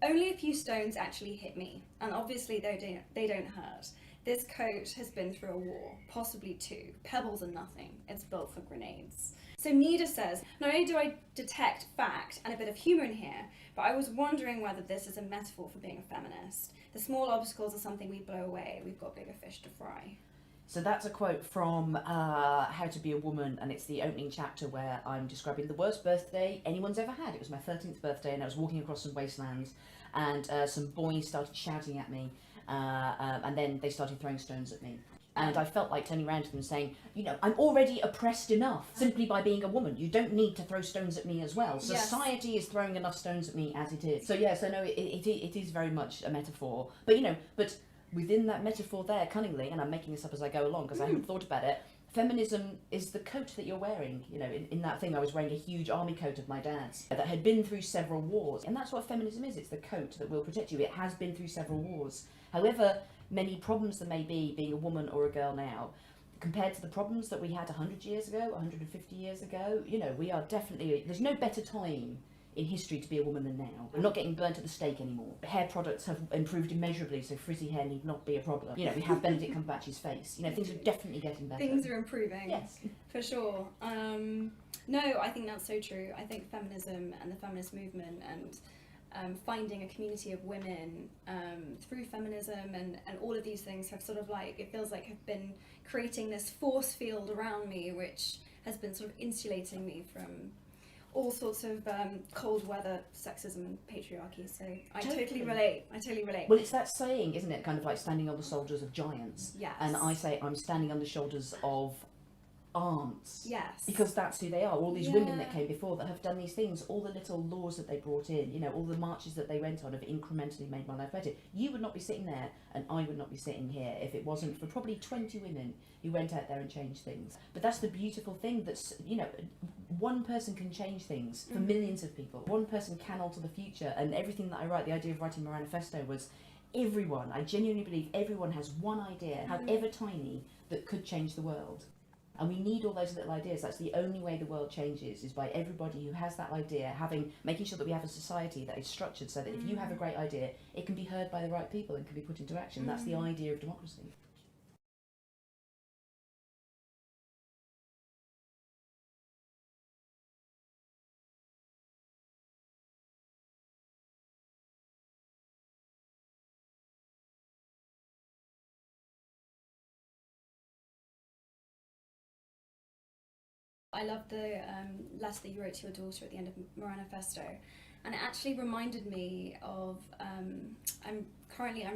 Only a few stones actually hit me, and obviously they don't hurt. This coat has been through a war, possibly two. Pebbles are nothing. It's built for grenades. So Nida says, not only do I detect fact and a bit of humour in here, but I was wondering whether this is a metaphor for being a feminist. The small obstacles are something we blow away. We've got bigger fish to fry. So that's a quote from How to Be a Woman, and it's the opening chapter where I'm describing the worst birthday anyone's ever had. It was my 13th birthday, and I was walking across some wastelands, and some boys started shouting at me, and then they started throwing stones at me. And I felt like turning around to them and saying, you know, I'm already oppressed enough simply by being a woman. You don't need to throw stones at me as well. Yes. Society is throwing enough stones at me as it is. So yeah, so no, it is very much a metaphor. But you know, but within that metaphor there, cunningly, and I'm making this up as I go along because I haven't thought about it, feminism is the coat that you're wearing. You know, in that thing I was wearing a huge army coat of my dad's that had been through several wars. And that's what feminism is. It's the coat that will protect you. It has been through several wars. However many problems there may be being a woman or a girl now, compared to the problems that we had 100 years ago, 150 years ago, you know, we are definitely, there's no better time in history to be a woman than now. We're not getting burnt at the stake anymore. Hair products have improved immeasurably, so frizzy hair need not be a problem. You know, we have Benedict Cumberbatch's face. You know, things are definitely getting better. Things are improving. Yes. For sure. No, I think that's so true. I think feminism and the feminist movement and finding a community of women through feminism and all of these things have sort of like, it feels like have been creating this force field around me, which has been sort of insulating me from all sorts of cold weather sexism and patriarchy. So I totally relate. Well, it's that saying, isn't it? Kind of like standing on the shoulders of giants. Yes. And I say I'm standing on the shoulders of aunts. Yes. Because that's who they are. All these women that came before that have done these things, all the little laws that they brought in, you know, all the marches that they went on have incrementally made my life better. You would not be sitting there and I would not be sitting here if it wasn't for probably 20 women who went out there and changed things. But that's the beautiful thing, that's, you know, one person can change things for millions of people. One person can alter the future, and everything that I write, the idea of writing my manifesto was everyone, I genuinely believe everyone has one idea, however tiny, that could change the world. And we need all those little ideas. That's the only way the world changes, is by everybody who has that idea making sure that we have a society that is structured so that if you have a great idea, it can be heard by the right people and can be put into action. That's the idea of democracy. I love the letter that you wrote to your daughter at the end of Moran Manifesto, and it actually reminded me of I'm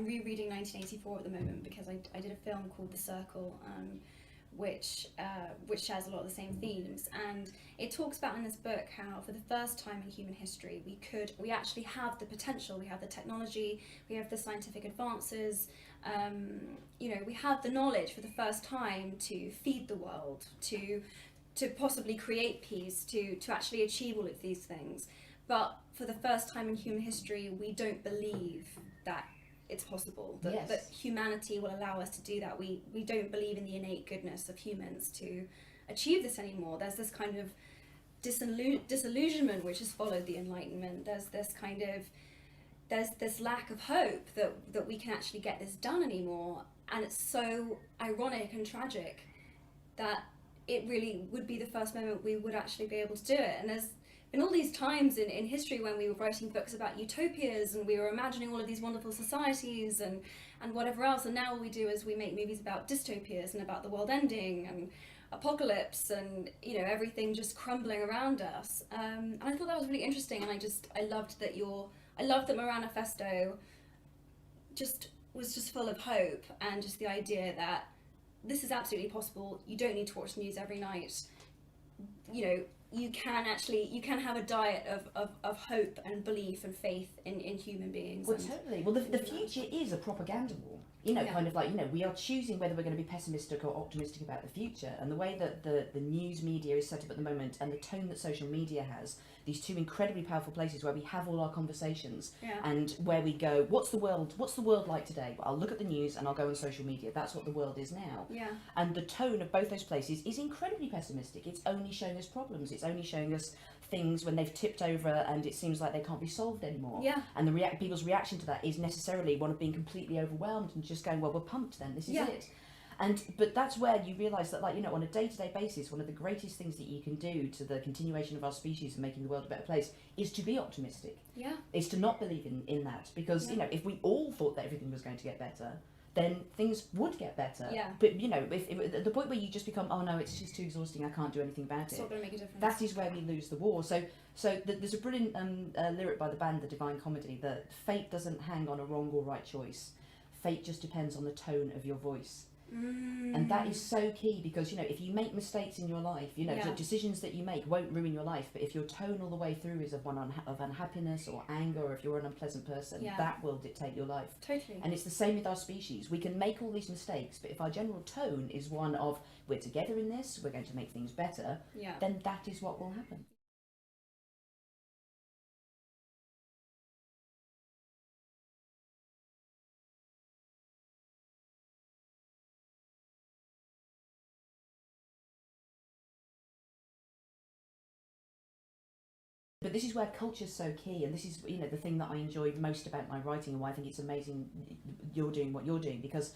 rereading 1984 at the moment because I did a film called The Circle, which shares a lot of the same themes, and it talks about in this book how for the first time in human history we actually have the potential, we have the technology, we have the scientific advances, you know, we have the knowledge for the first time to feed the world, to possibly create peace, to actually achieve all of these things. But for the first time in human history, we don't believe that it's possible, that humanity will allow us to do that. We don't believe in the innate goodness of humans to achieve this anymore. There's this kind of disillusionment which has followed the Enlightenment. There's this lack of hope that we can actually get this done anymore. And it's so ironic and tragic that it really would be the first moment we would actually be able to do it. And there's been all these times in history when we were writing books about utopias and we were imagining all of these wonderful societies and whatever else, and now all we do is we make movies about dystopias and about the world ending and apocalypse and, you know, everything just crumbling around us. And I thought that was really interesting, and I loved that Moran Manifesto was just full of hope, and just the idea that this is absolutely possible. You don't need to watch the news every night. You know, you can have a diet of hope and belief and faith in human beings. Well, totally. Well, the future is a propaganda war. You know, Yeah. kind of like, you know, we are choosing whether we're going to be pessimistic or optimistic about the future. And the way that the news media is set up at the moment, and the tone that social media has, these two incredibly powerful places where we have all our conversations, Yeah. and where we go, what's the world like today? Well, I'll look at the news and I'll go on social media. That's what the world is now. Yeah. And the tone of both those places is incredibly pessimistic. It's only showing us problems. It's only showing us things when they've tipped over and it seems like they can't be solved anymore. Yeah. And people's reaction to that is necessarily one of being completely overwhelmed and just going, well, we're pumped then, this is it. But that's where you realise that, like, you know, on a day-to-day basis, one of the greatest things that you can do to the continuation of our species and making the world a better place is to be optimistic. Yeah. Is to not believe in that. Because, you know, if we all thought that everything was going to get better, then things would get better. Yeah. But, you know, if at the point where you just become, oh no, it's just too exhausting, I can't do anything about It's it, not going to make a difference. that is where we lose the war. So there's a brilliant lyric by the band The Divine Comedy that fate doesn't hang on a wrong or right choice. Fate just depends on the tone of your voice. And that is so key, because, you know, if you make mistakes in your life, you know, the decisions that you make won't ruin your life, but if your tone all the way through is of of unhappiness or anger, or if you're an unpleasant person, that will dictate your life. Totally. And it's the same with our species. We can make all these mistakes, but if our general tone is one of, we're together in this, we're going to make things better, then that is what will happen. But this is where culture's so key, and this is, you know, the thing that I enjoy most about my writing, and why I think it's amazing you're doing what you're doing, because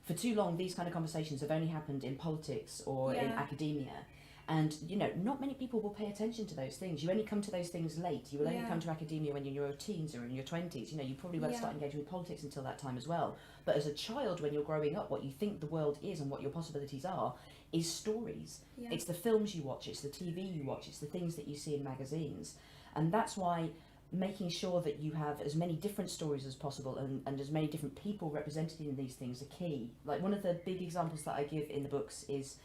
for too long these kind of conversations have only happened in politics or in academia, and, you know, not many people will pay attention to those things. You only come to those things late. You will only come to academia when you're in your teens or in your 20s. You know, you probably won't start engaging with politics until that time as well. But as a child, when you're growing up, what you think the world is and what your possibilities are is stories. It's the films you watch, it's the TV you watch, it's the things that you see in magazines. And that's why making sure that you have as many different stories as possible, and as many different people represented in these things, are key. Like, one of the big examples that I give in the books is,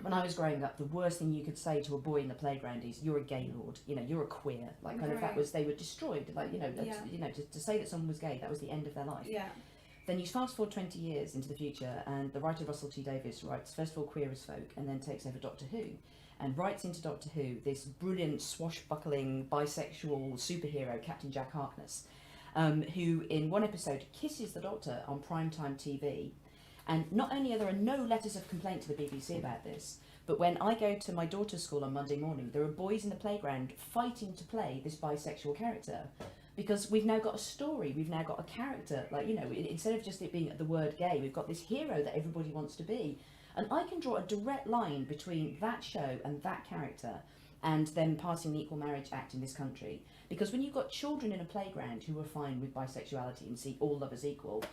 when I was growing up, the worst thing you could say to a boy in the playground is, you're a gay lord, you know, you're a queer. Like, kind of, that was, they were destroyed. Like, you know, you know, to say that someone was gay, that was the end of their life. Then you fast forward 20 years into the future, and the writer Russell T Davies writes, first of all, Queer as Folk, and then takes over Doctor Who, and writes into Doctor Who this brilliant, swashbuckling, bisexual superhero, Captain Jack Harkness, who in one episode kisses the Doctor on primetime TV. And not only are there no letters of complaint to the BBC about this, but when I go to my daughter's school on Monday morning, there are boys in the playground fighting to play this bisexual character. Because we've now got a story, we've now got a character, like, you know, instead of just it being the word gay, we've got this hero that everybody wants to be. And I can draw a direct line between that show and that character, and them passing the Equal Marriage Act in this country. Because when you've got children in a playground who are fine with bisexuality and see all love as equal,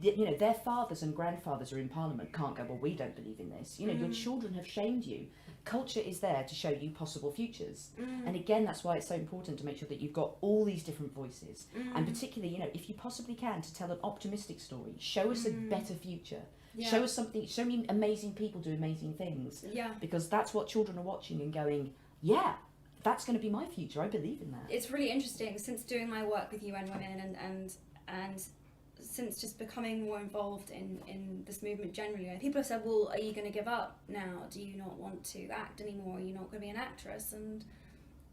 you know, their fathers and grandfathers are in Parliament, can't go, well, we don't believe in this. You know, your children have shamed you. Culture is there to show you possible futures. And again, that's why it's so important to make sure that you've got all these different voices. And particularly, you know, if you possibly can, to tell an optimistic story, show us a better future. Show us something, show me amazing people do amazing things. Because that's what children are watching and going, yeah, that's going to be my future, I believe in that. It's really interesting, since doing my work with UN Women and since just becoming more involved in this movement generally, people have said, well, are you going to give up now? Do you not want to act anymore? Are you not going to be an actress? And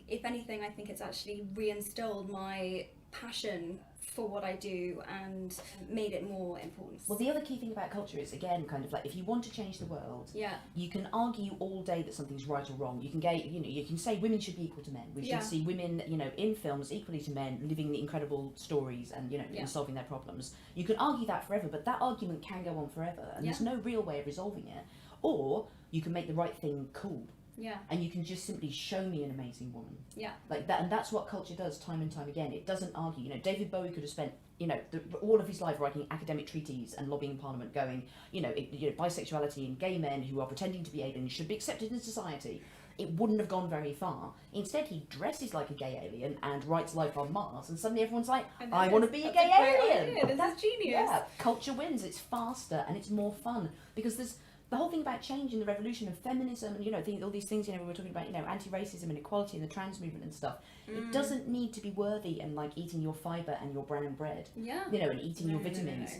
if anything, I think it's actually reinstilled my passion for what I do and made it more important. Well, the other key thing about culture is, again, kind of like, if you want to change the world, yeah, you can argue all day that something's right or wrong. You can get, you know, you can say women should be equal to men. We should see women, you know, in films equally to men, living the incredible stories and, you know, and solving their problems. You can argue that forever, but that argument can go on forever, and there's no real way of resolving it. Or you can make the right thing cool. Yeah. And you can just simply show me an amazing woman. Yeah. Like that, and that's what culture does time and time again. It doesn't argue. You know, David Bowie could have spent, you know, all of his life writing academic treatises and lobbying Parliament, going, you know, bisexuality and gay men who are pretending to be aliens should be accepted in society. It wouldn't have gone very far. Instead, he dresses like a gay alien and writes Life on Mars, and suddenly everyone's like, I want to be a gay alien. That's genius. Yeah, culture wins. It's faster and it's more fun, because there's the whole thing about change and the revolution of feminism, and, you know, all these things, you know, we were talking about, you know, anti-racism and equality and the trans movement and stuff. It doesn't need to be worthy and like eating your fibre and your brown bread. Yeah. You know, and eating your vitamins.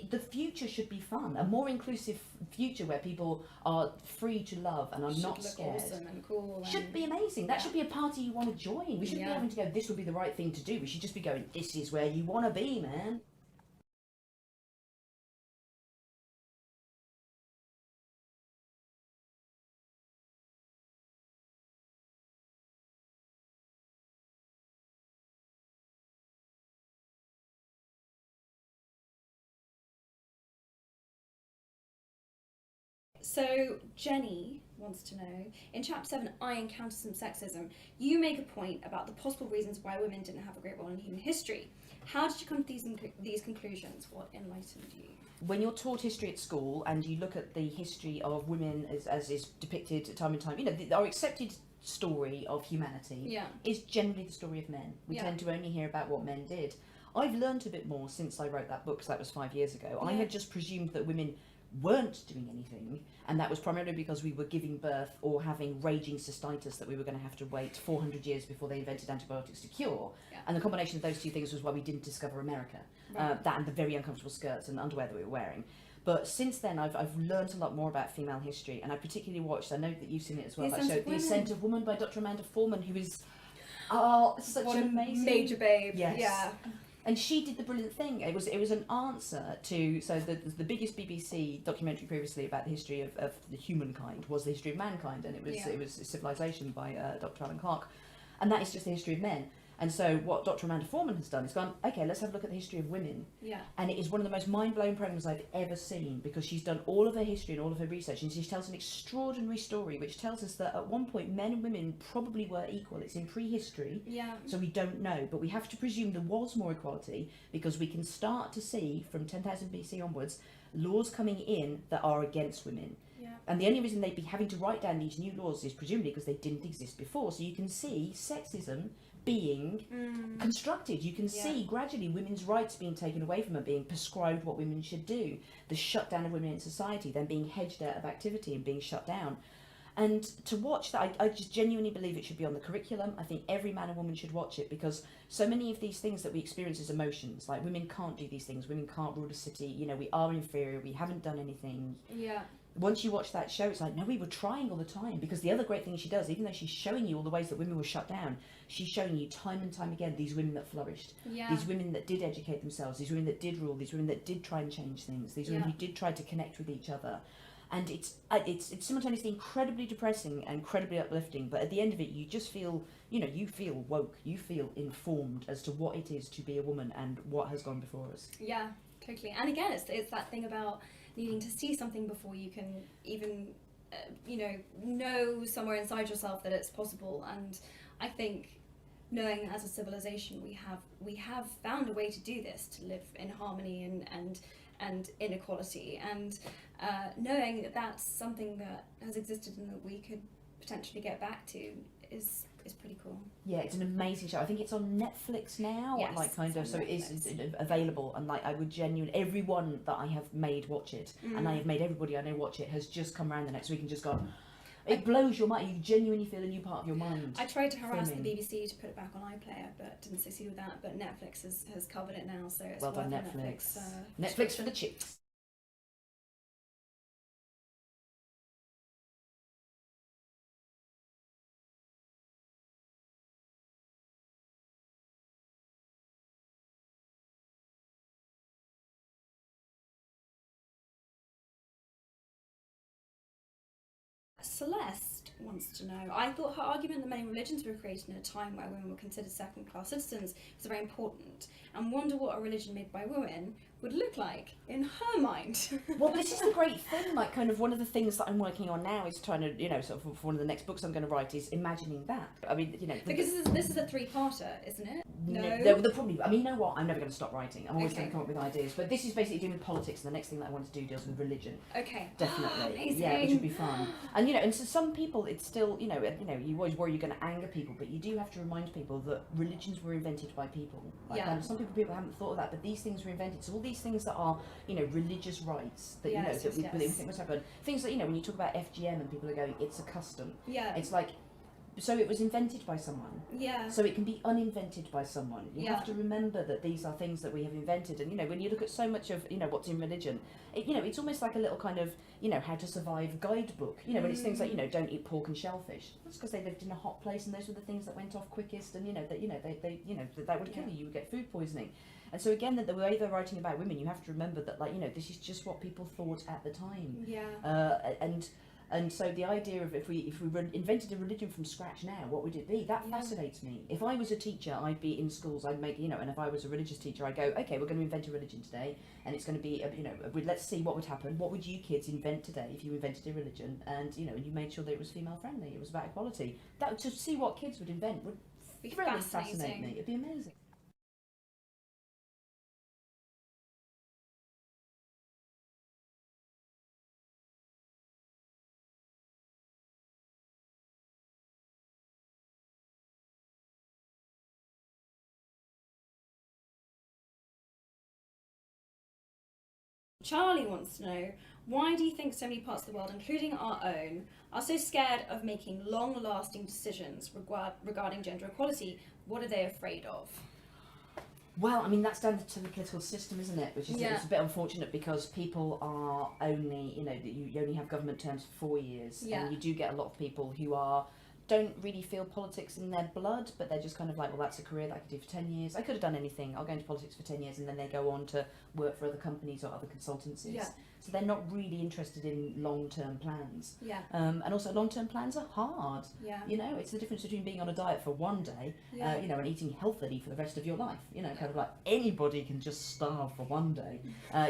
the future should be fun, a more inclusive future where people are free to love and are not scared. Awesome and cool. Should be amazing. That should be a party you want to join. We shouldn't be having to go, this would be the right thing to do. We should just be going, this is where you want to be, man. So Jenny wants to know, in chapter 7, I encountered some sexism. You make a point about the possible reasons why women didn't have a great role in human history. How did you come to these conclusions? What enlightened you? When you're taught history at school and you look at the history of women as is depicted time and time, you know, our accepted story of humanity is generally the story of men. We tend to only hear about what men did. I've learnt a bit more since I wrote that book, because that was 5 years ago. I had just presumed that women weren't doing anything, and that was primarily because we were giving birth or having raging cystitis that we were going to have to wait 400 years before they invented antibiotics to cure. And the combination of those two things was why we didn't discover America. That and the very uncomfortable skirts and underwear that we were wearing. But since then, I've learned a lot more about female history, and I particularly watched, I know that you've seen it as well, that show, The Ascent of Woman by Dr. Amanda Foreman, who is such an amazing major babe. Yes. Yeah. And she did the brilliant thing. It was an answer to, so the biggest BBC documentary previously about the history of the humankind was The History of Mankind, and it was Civilization by Dr. Alan Clark, and that is just the history of men. And so what Dr. Amanda Foreman has done is gone, okay, let's have a look at the history of women. And it is one of the most mind-blowing programs I've ever seen, because she's done all of her history and all of her research, and she tells an extraordinary story which tells us that at one point men and women probably were equal. It's in prehistory, so we don't know, but we have to presume there was more equality, because we can start to see from 10,000 BC onwards laws coming in that are against women. And the only reason they'd be having to write down these new laws is presumably because they didn't exist before. So you can see sexism being constructed. You can see gradually women's rights being taken away from them, being prescribed what women should do, the shutdown of women in society, then being hedged out of activity and being shut down. And to watch that, I just genuinely believe it should be on the curriculum. I think every man and woman should watch it, because so many of these things that we experience as emotions, like women can't do these things, women can't rule a city, you know, we are inferior, we haven't done anything. Once you watch that show, it's like, no, we were trying all the time. Because the other great thing she does, even though she's showing you all the ways that women were shut down, she's showing you time and time again these women that flourished, these women that did educate themselves, these women that did rule, these women that did try and change things, these women who did try to connect with each other. And it's simultaneously incredibly depressing and incredibly uplifting, but at the end of it, you just feel, you know, you feel woke, you feel informed as to what it is to be a woman and what has gone before us. Yeah, totally. And again, it's that thing about needing to see something before you can even, know somewhere inside yourself that it's possible. And I think knowing that as a civilization we have found a way to do this, to live in harmony and inequality, and knowing that that's something that has existed and that we could potentially get back to is pretty cool. Yeah, it's an amazing show. I think it's on Netflix now, yes, so it is available, and I would genuinely, everyone that I have made watch it, and I have made everybody I know watch it, has just come around the next week and just gone, it blows your mind. You genuinely feel a new part of your mind. I tried to harass the BBC to put it back on iPlayer, but didn't succeed with that. But Netflix has covered it now, so it's well worth done, Netflix. Netflix for the chicks. Celeste wants to know, I thought her argument that many religions were created in a time where women were considered second-class citizens was very important, and wonder what a religion made by women would look like in her mind. Well, this is the great thing, like, kind of one of the things that I'm working on now is trying to, sort of for one of the next books I'm going to write is imagining that. I mean, because this is a three-parter, isn't it? No? They're probably, I mean, you know what, I'm never going to stop writing. I'm always going to come up with ideas, but this is basically dealing with politics, and the next thing that I want to do deals with religion. Okay. Definitely. Amazing. Yeah, which would be fun. And, and so some people, it's still, you always worry you're going to anger people, but you do have to remind people that religions were invented by people. Some people haven't thought of that, but these things were invented. So all these things that are, religious rights that, that we think must happen. Things that, when you talk about FGM and people are going, it's a custom. Yeah. It's like, so it was invented by someone. Yeah. So it can be uninvented by someone. You Yeah. have to remember that these are things that we have invented. And, you know, when you look at so much of, you know, what's in religion, you know, it's almost like a little kind of, you know, how to survive guidebook. You know, when it's things like, you know, don't eat pork and shellfish. That's because they lived in a hot place and those were the things that went off quickest. And, you know, that, that would kill you. You would get food poisoning. And so again, that the way they're writing about women, you have to remember that, like, you know, this is just what people thought at the time. Yeah. And so the idea of if we invented a religion from scratch now, what would it be? That fascinates me. If I was a teacher, I'd be in schools. I'd make, you know, and if I was a religious teacher, I'd go, okay, we're going to invent a religion today, and it's going to be, you know, let's see what would happen. What would you kids invent today if you invented a religion, and you know, and you made sure that it was female friendly, it was about equality. That to see what kids would invent would Be really fascinating. fascinate me. It'd be amazing. Charlie wants to know, why do you think so many parts of the world, including our own, are so scared of making long-lasting decisions regarding gender equality? What are they afraid of? Well, I mean, that's down to the political system, isn't it? Which is Yeah. it's a bit unfortunate because people are only, you know, that you only have government terms for 4 years, Yeah. and you do get a lot of people who don't really feel politics in their blood, but they're just kind of like, well, that's a career that I could do for 10 years. I could have done anything. I'll go into politics for 10 years, and then they go on to work for other companies or other consultancies. Yeah. So they're not really interested in long-term plans. Yeah. And also, long-term plans are hard. Yeah. You know, it's the difference between being on a diet for one day, Yeah. you know, and eating healthily for the rest of your life. You know, kind of like anybody can just starve for one day,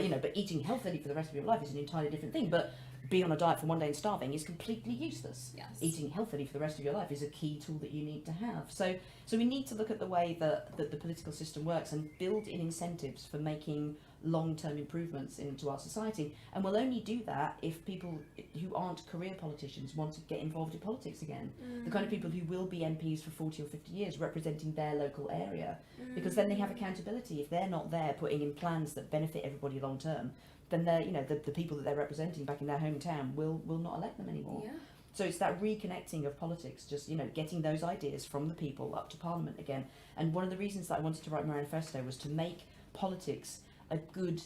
you know, but eating healthily for the rest of your life is an entirely different thing. But being on a diet for one day and starving is completely useless. Yes. Eating healthily for the rest of your life is a key tool that you need to have. So we need to look at the way that the political system works and build in incentives for making long-term improvements into our society. And we'll only do that if people who aren't career politicians want to get involved in politics again. The kind of people who will be MPs for 40 or 50 years representing their local area. Because then they have accountability. If they're not there putting in plans that benefit everybody long-term, then they're, you know, the people that they're representing back in their hometown will not elect them anymore. Yeah. So it's that reconnecting of politics, just, you know, getting those ideas from the people up to Parliament again. And one of the reasons that I wanted to write my manifesto was to make politics a good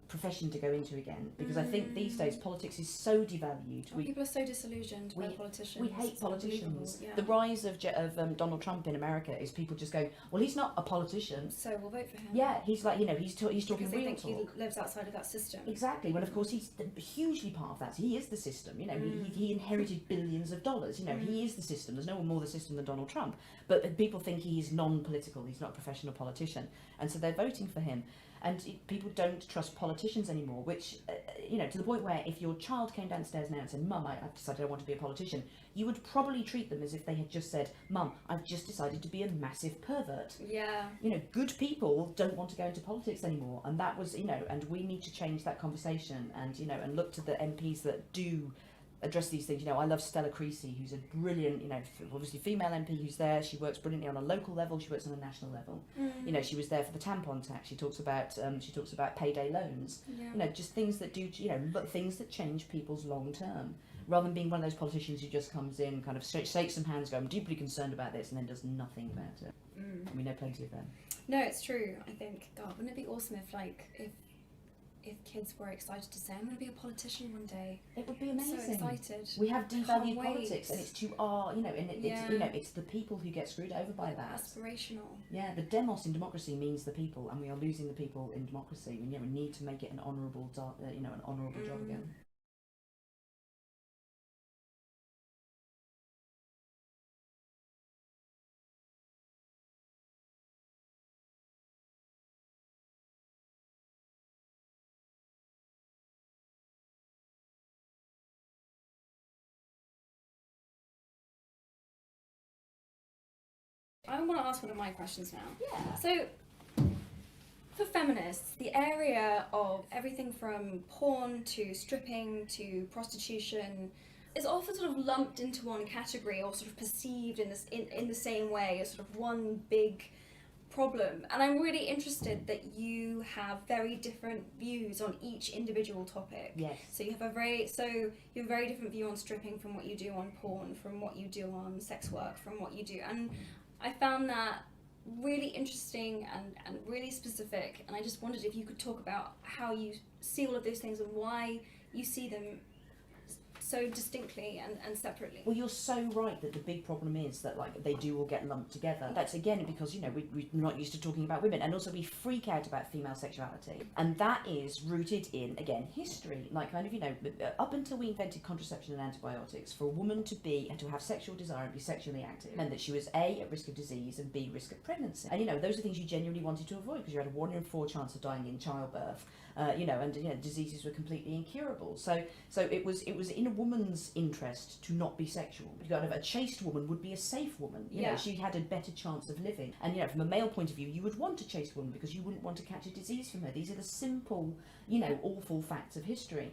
profession to go into again, because I think these days politics is so devalued. People are so disillusioned by politicians. We hate It's politicians. unbelievable. Yeah. The rise of Donald Trump in America is people just going, well, he's not a politician. So we'll vote for him. Yeah, he's like, you know, he's talking because they real think talk. he lives outside of that system. Exactly. Well, of course, he's hugely part of that. He is the system. You know, he inherited billions of dollars. You know, he is the system. There's no one more the system than Donald Trump. But people think he's non-political. He's not a professional politician, and so they're voting for him. And people don't trust politicians anymore, which, you know, to the point where if your child came downstairs now and said, Mum, I've decided I want to be a politician, you would probably treat them as if they had just said, Mum, I've just decided to be a massive pervert. Yeah. You know, good people don't want to go into politics anymore. And that was, you know, and we need to change that conversation and, you know, and look to the MPs that do address these things. You know, I love Stella Creasy, who's a brilliant, you know, obviously female MP who's there. She works brilliantly on a local level. She works on a national level. You know, she was there for the tampon tax. She talks about payday loans. Yeah. You know, just things that do, you know, things that change people's long term, rather than being one of those politicians who just comes in, kind of shakes some hands, go, I'm deeply concerned about this, and then does nothing about it. And we know plenty of them. No, it's true. I think, God, wouldn't it be awesome if kids were excited to say, I'm going to be a politician one day. It would be I'm amazing. so excited. We have Can't devalued wait. politics, and it's to our, you know, and it's, you know, it's the people who get screwed over by that. Aspirational. Yeah, the demos in democracy means the people, and we are losing the people in democracy. We need to make it an honourable, you know, an honourable job again. I want to ask one of my questions now. Yeah. So, for feminists, the area of everything from porn to stripping to prostitution is often sort of lumped into one category or sort of perceived in the same way as sort of one big problem, and I'm really interested that you have very different views on each individual topic. Yes. So you have a very different view on stripping from what you do on porn, from what you do on sex work, from what you do, and I found that really interesting and really specific, and I just wondered if you could talk about how you see all of those things and why you see them so distinctly and separately. Well, you're so right that the big problem is that like they do all get lumped together. That's again because we're not used to talking about women, and also we freak out about female sexuality, and that is rooted in again history. Like kind of up until we invented contraception and antibiotics, for a woman to be and to have sexual desire and be sexually active meant that she was A, at risk of disease, and B, risk of pregnancy. And those are things you genuinely wanted to avoid because you had a 1 in 4 chance of dying in childbirth. Diseases were completely incurable. So it was in a woman's interest to not be sexual. Kind of a chaste woman would be a safe woman. She had a better chance of living. And from a male point of view, you would want a chaste woman because you wouldn't want to catch a disease from her. These are the simple, awful facts of history.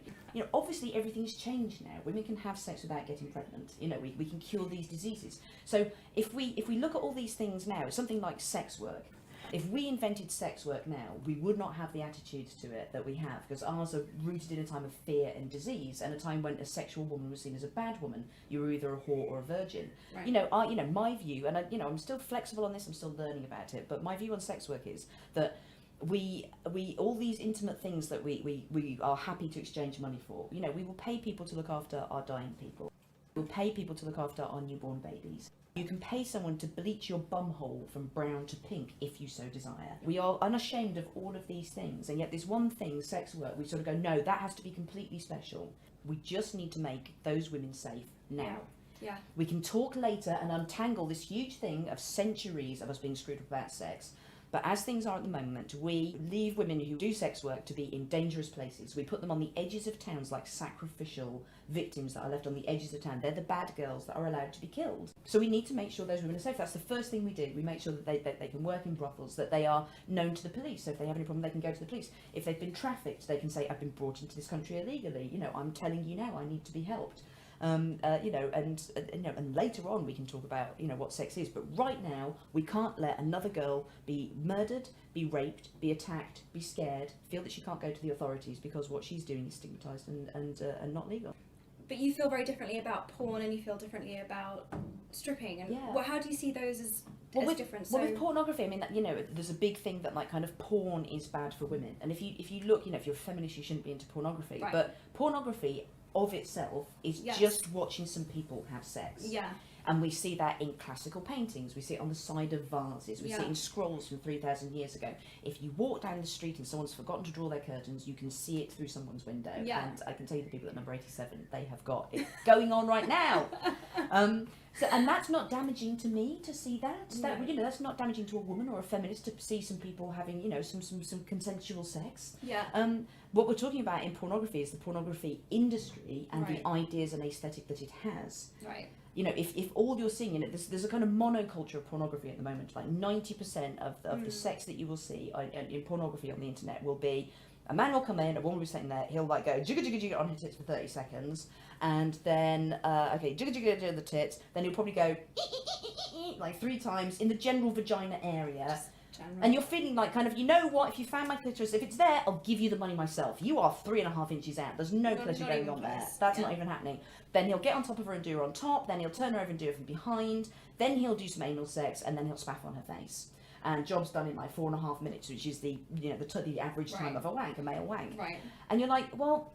Obviously everything's changed now. Women can have sex without getting pregnant. We can cure these diseases. So if we look at all these things now, something like sex work. If we invented sex work now, we would not have the attitudes to it that we have, because ours are rooted in a time of fear and disease, and a time when a sexual woman was seen as a bad woman. You were either a whore or a virgin. Right. My view, and I'm still flexible on this. I'm still learning about it, but my view on sex work is that we all these intimate things that we are happy to exchange money for. We will pay people to look after our dying people. We'll pay people to look after our newborn babies. You can pay someone to bleach your bumhole from brown to pink if you so desire. We are unashamed of all of these things, and yet this one thing, sex work, we sort of go, no, that has to be completely special. We just need to make those women safe now. Yeah. We can talk later and untangle this huge thing of centuries of us being screwed up about sex. But as things are at the moment, we leave women who do sex work to be in dangerous places. We put them on the edges of towns like sacrificial victims that are left on the edges of town. They're the bad girls that are allowed to be killed. So we need to make sure those women are safe. That's the first thing we do. We make sure that they can work in brothels, that they are known to the police. So if they have any problem, they can go to the police. If they've been trafficked, they can say, I've been brought into this country illegally. I'm telling you now, I need to be helped. And later on we can talk about what sex is, but right now we can't let another girl be murdered, be raped, be attacked, be scared, feel that she can't go to the authorities because what she's doing is stigmatized and not legal. But you feel very differently about porn, and you feel differently about stripping, and how do you see those as different? Well, with pornography, I mean, there's a big thing that like kind of porn is bad for women, and if you look, if you're a feminist, you shouldn't be into pornography, right. But pornography of itself is just watching some people have sex. Yeah. And we see that in classical paintings, we see it on the side of vases, we see it in scrolls from 3,000 years ago. If you walk down the street and someone's forgotten to draw their curtains, you can see it through someone's window. Yeah. And I can tell you the people at number 87, they have got it going on right now. And that's not damaging to me to see that. That's not damaging to a woman or a feminist to see some people having, some consensual sex. Yeah. What we're talking about in pornography is the pornography industry and the ideas and aesthetic that it has. Right. If all you're seeing, there's a kind of monoculture of pornography at the moment. Like 90% of the sex that you will see in pornography on the internet will be a man will come in, a woman will be sitting there, he'll like go jigga jigga jigga on her tits for 30 seconds, and then jigga jigga jigga the tits, then he'll probably go like 3 times in the general vagina area. And you're feeling like kind of, if you found my clitoris, if it's there, I'll give you the money myself. You are 3.5 inches out. There's no pleasure going on there. That's not even happening. Then he'll get on top of her and do her on top. Then he'll turn her over and do her from behind. Then he'll do some anal sex, and then he'll spaff on her face. And job's done in like 4.5 minutes, which is the average time of a wank, a male wank. Right. And you're like, well,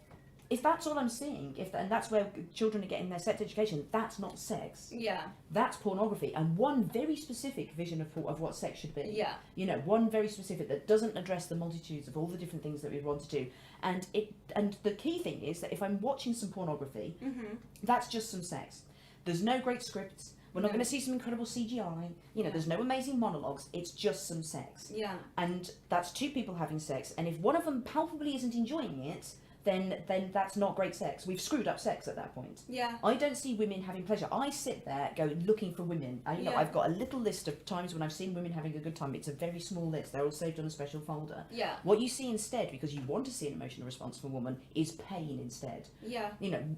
if that's all I'm seeing, and that's where children are getting their sex education, that's not sex. Yeah. That's pornography, and one very specific vision of what sex should be. Yeah. One very specific that doesn't address the multitudes of all the different things that we want to do. And the key thing is that if I'm watching some pornography, that's just some sex. There's no great scripts. We're not going to see some incredible CGI. There's no amazing monologues. It's just some sex. Yeah. And that's 2 people having sex, and if one of them palpably isn't enjoying it, then that's not great sex. We've screwed up sex at that point. Yeah. I don't see women having pleasure. I sit there looking for women. I've got a little list of times when I've seen women having a good time. It's a very small list. They're all saved on a special folder. Yeah. What you see instead, because you want to see an emotional response from a woman, is pain instead. Yeah.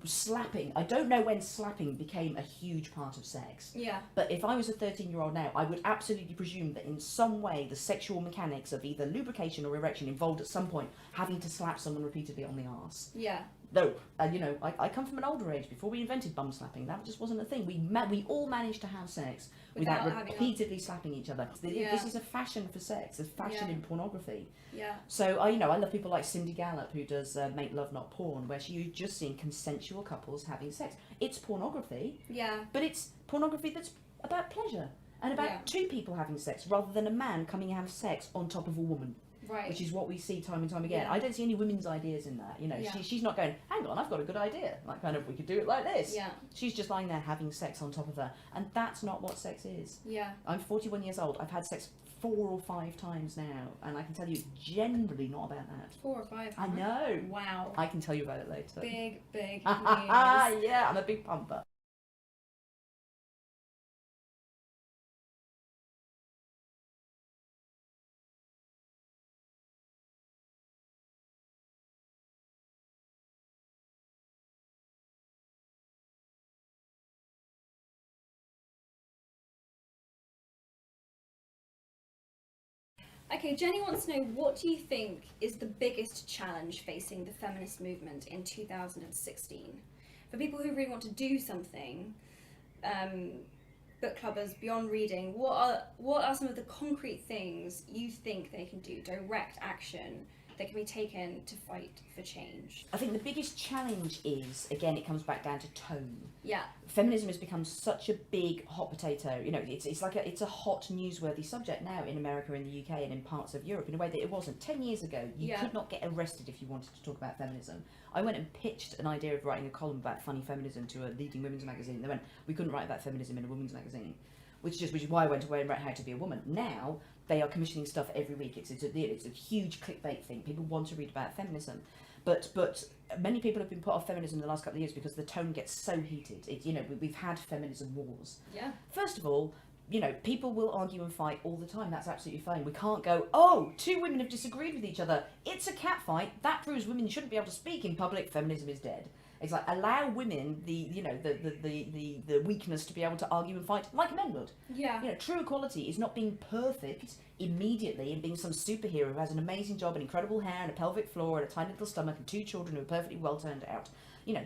Slapping. I don't know when slapping became a huge part of sex. Yeah. But if I was a 13-year-old now, I would absolutely presume that in some way the sexual mechanics of either lubrication or erection involved at some point having to slap someone repeatedly on the arse. Yeah. Though, I come from an older age. Before we invented bum slapping, that just wasn't a thing. We all managed to have sex without repeatedly slapping each other. This is a fashion for sex, a fashion in pornography. Yeah. So, I love people like Cindy Gallop, who does Make Love Not Porn, where you're just seeing consensual couples having sex. It's pornography. Yeah. But it's pornography that's about pleasure and about two people having sex rather than a man coming and have sex on top of a woman. Right. Which is what we see time and time again. Yeah. I don't see any women's ideas in that. She's not going, hang on, I've got a good idea. Like, kind of, we could do it like this. Yeah. She's just lying there having sex on top of her. And that's not what sex is. Yeah. I'm 41 years old. I've had sex 4 or 5 times now. And I can tell you, it's generally not about that. 4 or 5. I know. Wow. I can tell you about it later. Big news. Yeah, I'm a big pumper. Okay, Jenny wants to know, what do you think is the biggest challenge facing the feminist movement in 2016? For people who really want to do something, book clubbers, beyond reading, what are some of the concrete things you think they can do, direct action that can be taken to fight for change? I think the biggest challenge is, again, it comes back down to tone. Yeah. Feminism has become such a big hot potato. It's a hot newsworthy subject now in America, in the UK, and in parts of Europe in a way that it wasn't 10 years ago. You could not get arrested if you wanted to talk about feminism. I went and pitched an idea of writing a column about funny feminism to a leading women's magazine. They went, we couldn't write about feminism in a women's magazine, which is why I went away and wrote How to Be a Woman. Now they are commissioning stuff every week. It's a huge clickbait thing. People want to read about feminism. But many people have been put off feminism in the last couple of years because the tone gets so heated. We've had feminism wars. Yeah. First of all, people will argue and fight all the time. That's absolutely fine. We can't go, oh, 2 women have disagreed with each other. It's a cat fight. That proves women shouldn't be able to speak in public. Feminism is dead. It's like, allow women the weakness to be able to argue and fight like men would. Yeah. True equality is not being perfect immediately and being some superhero who has an amazing job and incredible hair and a pelvic floor and a tiny little stomach and 2 children who are perfectly well turned out.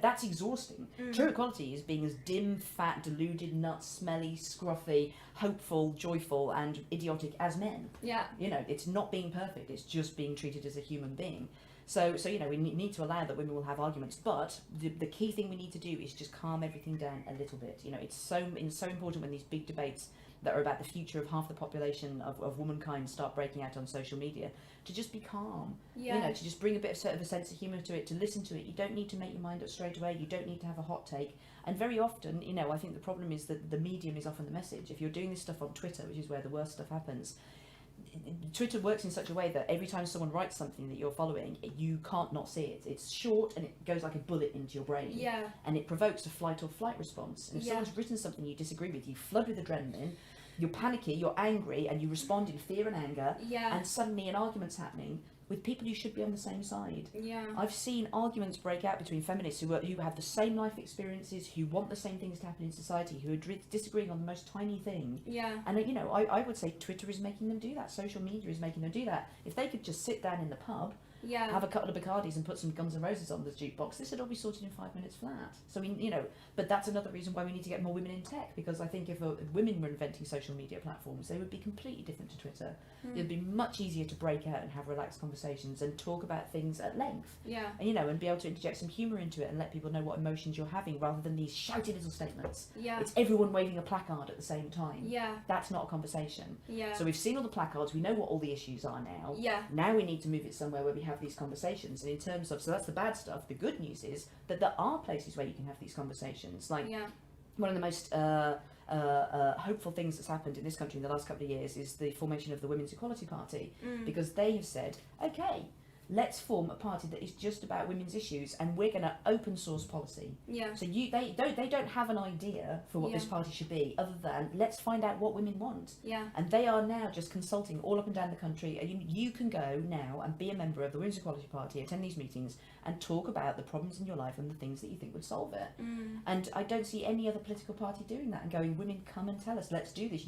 That's exhausting. True equality is being as dim, fat, deluded, nuts, smelly, scruffy, hopeful, joyful and idiotic as men. Yeah. It's not being perfect, it's just being treated as a human being. So we need to allow that women will have arguments, but the key thing we need to do is just calm everything down a little bit. It's so important when these big debates that are about the future of half the population of womankind start breaking out on social media, to just be calm. Yeah. To just bring a bit of a sense of humour to it, to listen to it. You don't need to make your mind up straight away. You don't need to have a hot take. And very often, I think the problem is that the medium is often the message. If you're doing this stuff on Twitter, which is where the worst stuff happens, Twitter works in such a way that every time someone writes something that you're following, you can't not see it. It's short and it goes like a bullet into your brain. Yeah. And it provokes a flight or flight response. And if someone's written something you disagree with, you flood with adrenaline, you're panicky, you're angry, and you respond in fear and anger. Yeah. And suddenly an argument's happening with people who should be on the same side. Yeah. I've seen arguments break out between feminists who have the same life experiences, who want the same things to happen in society, who are disagreeing on the most tiny thing. Yeah. And I would say Twitter is making them do that. Social media is making them do that. If they could just sit down in the pub, have a couple of Bacardis and put some Guns N' Roses on the jukebox, this would all be sorted in 5 minutes flat. So but that's another reason why we need to get more women in tech, because I think if women were inventing social media platforms, they would be completely different to Twitter. It would be much easier to break out and have relaxed conversations and talk about things at length. Yeah. And, and be able to interject some humour into it and let people know what emotions you're having, rather than these shouty little statements. Yeah. It's everyone waving a placard at the same time. Yeah. That's not a conversation. Yeah. So we've seen all the placards, we know what all the issues are now. Yeah. Now we need to move it somewhere where we have these conversations. And in terms of, so that's the bad stuff. The good news is that there are places where you can have these conversations. Like, one of the most hopeful things that's happened in this country in the last couple of years is the formation of the Women's Equality Party, because they have said, okay, let's form a party that is just about women's issues, and we're going to open source policy. Yeah. So they don't have an idea for what this party should be, other than let's find out what women want. Yeah. And they are now just consulting all up and down the country. And you can go now and be a member of the Women's Equality Party, attend these meetings, and talk about the problems in your life and the things that you think would solve it. And I don't see any other political party doing that and going, women, come and tell us, let's do this.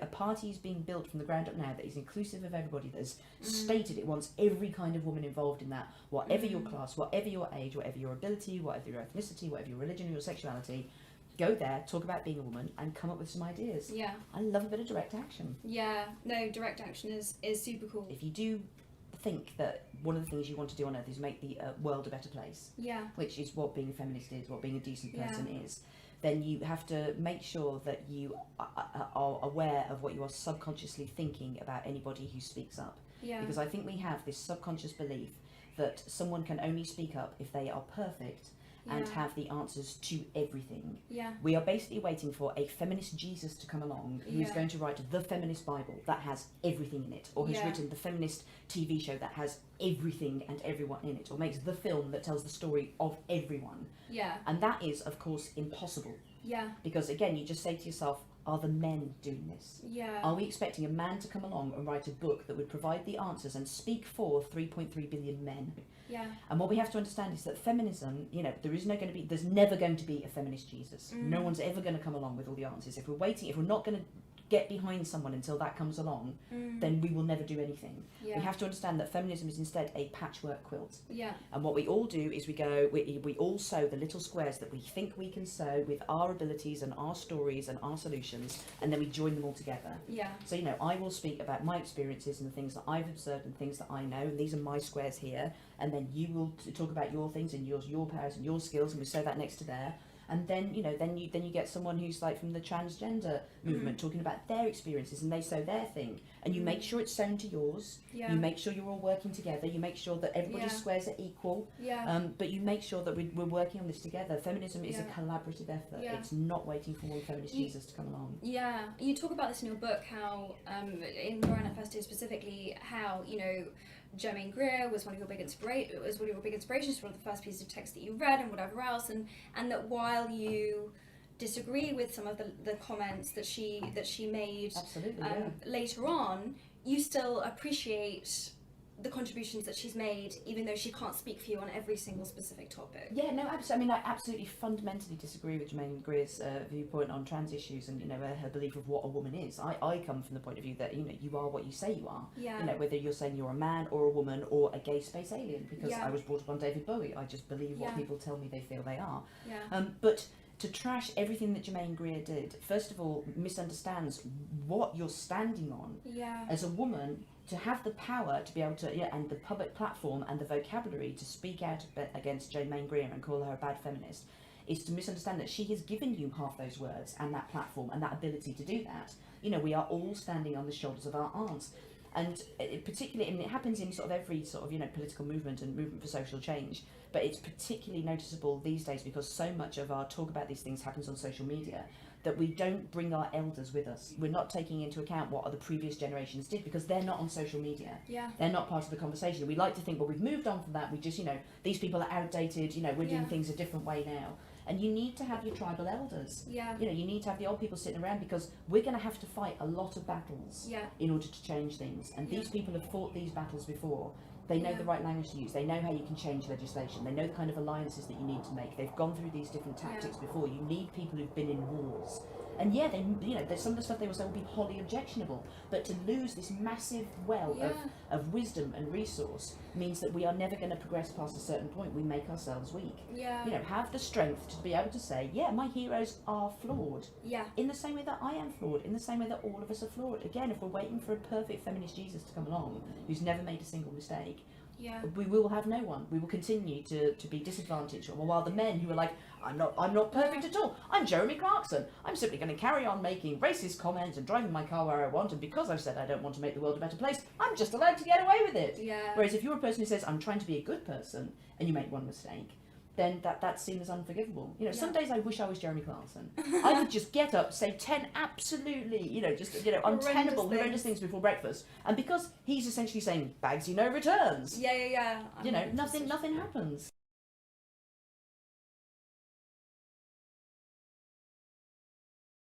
A party is being built from the ground up now that is inclusive of everybody, that has stated it wants every kind of woman involved in that, whatever your class, whatever your age, whatever your ability, whatever your ethnicity, whatever your religion or your sexuality. Go there, talk about being a woman, and come up with some ideas. Yeah. I love a bit of direct action. Yeah. No, direct action is super cool. If you do think that one of the things you want to do on earth is make the world a better place, which is what being a feminist is, what being a decent person is, then you have to make sure that you are aware of what you are subconsciously thinking about anybody who speaks up. Because I think we have this subconscious belief that someone can only speak up if they are perfect and have the answers to everything. We are basically waiting for a feminist Jesus to come along who is going to write the feminist Bible that has everything in it, or has written the feminist TV show that has everything and everyone in it, or makes the film that tells the story of everyone. And that is, of course, impossible. Because again, you just say to yourself, are the men doing this? Are we expecting a man to come along and write a book that would provide the answers and speak for 3.3 billion men? And what we have to understand is that feminism, there's never going to be a feminist Jesus. No one's ever going to come along with all the answers. If we're not going to get behind someone until that comes along, then we will never do anything. We have to understand that feminism is instead a patchwork quilt. And what we all do is we all sew the little squares that we think we can sew with our abilities and our stories and our solutions, and then we join them all together. So, I will speak about my experiences and the things that I've observed and things that I know, and these are my squares here, and then you will talk about your things and your powers and your skills, and we sew that next to there. And then you get someone who's like from the transgender movement talking about their experiences, and they sew their thing, and you make sure it's sewn to yours. You make sure you're all working together. You make sure that everybody's squares are equal. But you make sure that we're working on this together. Feminism is a collaborative effort. It's not waiting for one feminist Jesus to come along. You talk about this in your book, how in Moran Manifesto specifically, how Germaine Greer was one of your big inspirations, one of the first pieces of text that you read, and whatever else, and that while you disagree with some of the comments that she made later on, you still appreciate the contributions that she's made, even though she can't speak for you on every single specific topic. Absolutely. I absolutely fundamentally disagree with Germaine Greer's viewpoint on trans issues and her belief of what a woman is. I come from the point of view that you are what you say you are. Whether you're saying you're a man or a woman or a gay space alien, because I was brought up on David Bowie. I just believe what people tell me they feel they are. But to trash everything that Germaine Greer did, first of all, misunderstands what you're standing on. As a woman, to have the power to be able to, and the public platform and the vocabulary to speak out against Germaine Greer and call her a bad feminist, is to misunderstand that she has given you half those words and that platform and that ability to do that. We are all standing on the shoulders of our aunts. And particularly, it happens in sort of every sort of, political movement and movement for social change, but it's particularly noticeable these days because so much of our talk about these things happens on social media, that we don't bring our elders with us. We're not taking into account what other previous generations did, because they're not on social media. They're not part of the conversation. We like to think, well, we've moved on from that. We just, these people are outdated. We're doing things a different way now. And you need to have your tribal elders. You need to have the old people sitting around, because we're going to have to fight a lot of battles in order to change things. And these people have fought these battles before. They know the right language to use. They know how you can change legislation. They know the kind of alliances that you need to make. They've gone through these different tactics before. You need people who've been in wars. And there's some of the stuff they will say will be wholly objectionable. But to lose this massive well of wisdom and resource means that we are never going to progress past a certain point. We make ourselves weak. Have the strength to be able to say, my heroes are flawed. In the same way that I am flawed. In the same way that all of us are flawed. Again, if we're waiting for a perfect feminist Jesus to come along, who's never made a single mistake, we will have no one. We will continue to be disadvantaged. While the men who are like, I'm not perfect at all. I'm Jeremy Clarkson. I'm simply going to carry on making racist comments and driving my car where I want, and because I've said I don't want to make the world a better place, I'm just allowed to get away with it. Whereas if you're a person who says, I'm trying to be a good person, and you make one mistake, then that's seen as unforgivable. You know, some Yeah. days I wish I was Jeremy Clarkson. I would just get up, say 10 absolutely, untenable, horrendous things before breakfast, and because he's essentially saying bags, no returns. Yeah. Nothing happens.